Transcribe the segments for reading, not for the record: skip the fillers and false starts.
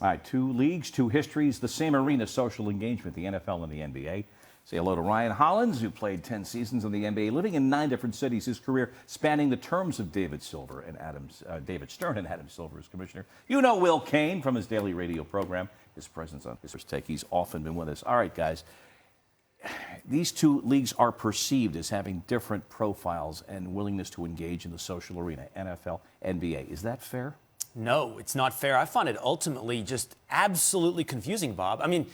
All right, two leagues, two histories, the same arena, social engagement, the NFL and the NBA. Say hello to Ryan Hollins, who played 10 seasons in the NBA, living in 9 different cities. His career spanning the terms of David Stern and Adam Silver as commissioner. You know Will Cain from his daily radio program. His presence on his first take. He's often been with us. All right, guys. These two leagues are perceived as having different profiles and willingness to engage in the social arena, NFL, NBA. Is that fair? No, it's not fair. I find it ultimately just absolutely confusing, Bob. I mean,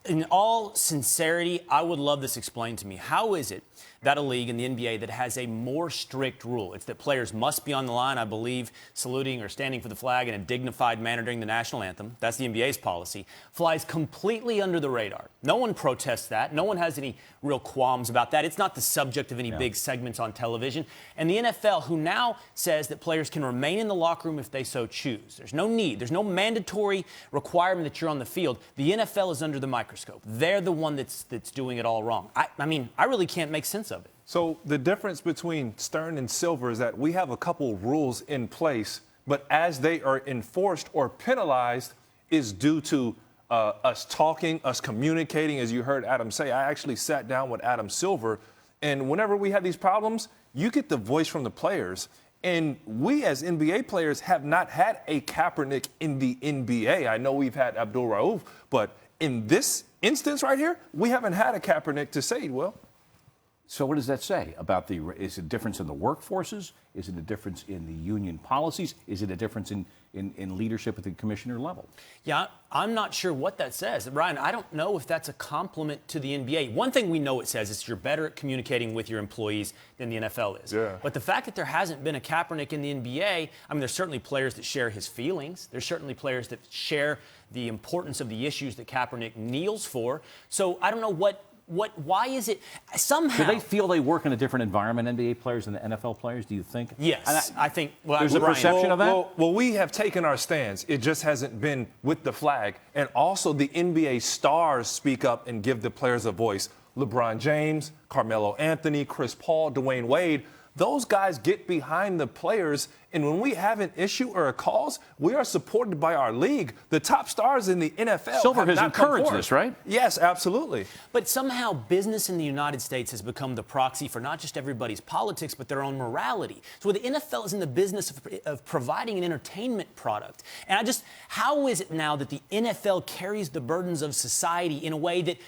in all sincerity, I would love this explained to me. How is it that a league in the NBA that has a more strict rule, it's that players must be on the line, I believe, saluting or standing for the flag in a dignified manner during the national anthem, that's the NBA's policy, flies completely under the radar. No one protests that. No one has any real qualms about that. It's not the subject of any big segments on television. And the NFL, who now says that players can remain in the locker room if they so choose. There's no need. There's no mandatory requirement that you're on the field. The NFL is under the microscope. They're the one that's doing it all wrong. I mean, I really can't make sense of it. So the difference between Stern and Silver is that we have a couple rules in place, but as they are enforced or penalized is due to us talking, us communicating. As you heard Adam say, I actually sat down with Adam Silver, and whenever we had these problems, you get the voice from the players. And we as NBA players have not had a Kaepernick in the NBA. I know we've had Abdul Rauf, but in this instance right here, we haven't had a Kaepernick to say, well. So what does that say about is it a difference in the workforces? Is it a difference in the union policies? Is it a difference in leadership at the commissioner level? Yeah, I'm not sure what that says. Ryan, I don't know if that's a compliment to the NBA. One thing we know it says is you're better at communicating with your employees than the NFL is. Yeah. But the fact that there hasn't been a Kaepernick in the NBA, I mean, there's certainly players that share his feelings. There's certainly players that share the importance of the issues that Kaepernick kneels for. So I don't know why is it somehow? Do they feel they work in a different environment, NBA players, than the NFL players? Do you think? Yes, I think. Well, there's a perception of that? Well, we have taken our stance. It just hasn't been with the flag. And also the NBA stars speak up and give the players a voice. LeBron James, Carmelo Anthony, Chris Paul, Dwayne Wade. Those guys get behind the players, and when we have an issue or a cause, we are supported by our league. The top stars in the NFL Silver has encouraged this, right? Yes, absolutely. But somehow business in the United States has become the proxy for not just everybody's politics, but their own morality. So the NFL is in the business of providing an entertainment product. And how is it now that the NFL carries the burdens of society in a way that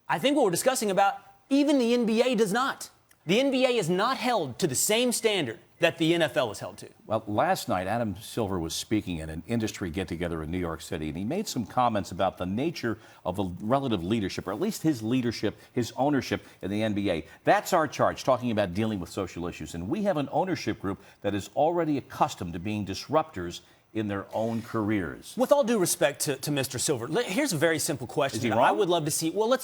I think what we're discussing about, even the NBA does not? The NBA is not held to the same standard that the NFL is held to. Well, last night, Adam Silver was speaking at an industry get-together in New York City, and he made some comments about the nature of the relative leadership, or at least his leadership, his ownership in the NBA. That's our charge, talking about dealing with social issues. And we have an ownership group that is already accustomed to being disruptors in their own careers. With all due respect to Mr. Silver, here's a very simple question. Is he that wrong? I would love to see. Well,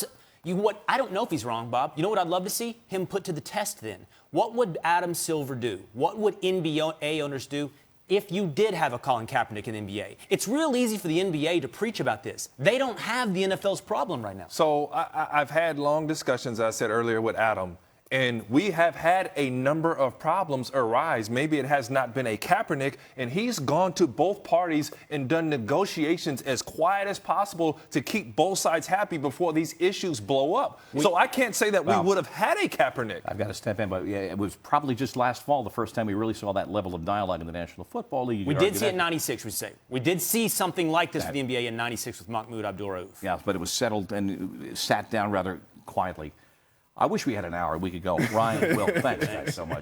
I don't know if he's wrong, Bob. You know what I'd love to see? Him put to the test then. What would Adam Silver do? What would NBA owners do if you did have a Colin Kaepernick in the NBA? It's real easy for the NBA to preach about this. They don't have the NFL's problem right now. So I've had long discussions, as I said earlier, with Adam. And we have had a number of problems arise. Maybe it has not been a Kaepernick, and he's gone to both parties and done negotiations as quiet as possible to keep both sides happy before these issues blow up. So I can't say that we would have had a Kaepernick. I've got to step in, but yeah, it was probably just last fall the first time we really saw that level of dialogue in the National Football League. We did see it in 96, we say. We did see something like this for the NBA in 96 with Mahmoud Abdul-Rauf. Yeah, but it was settled and sat down rather quietly. I wish we had an hour. We could go. Ryan, Will, thanks guys so much.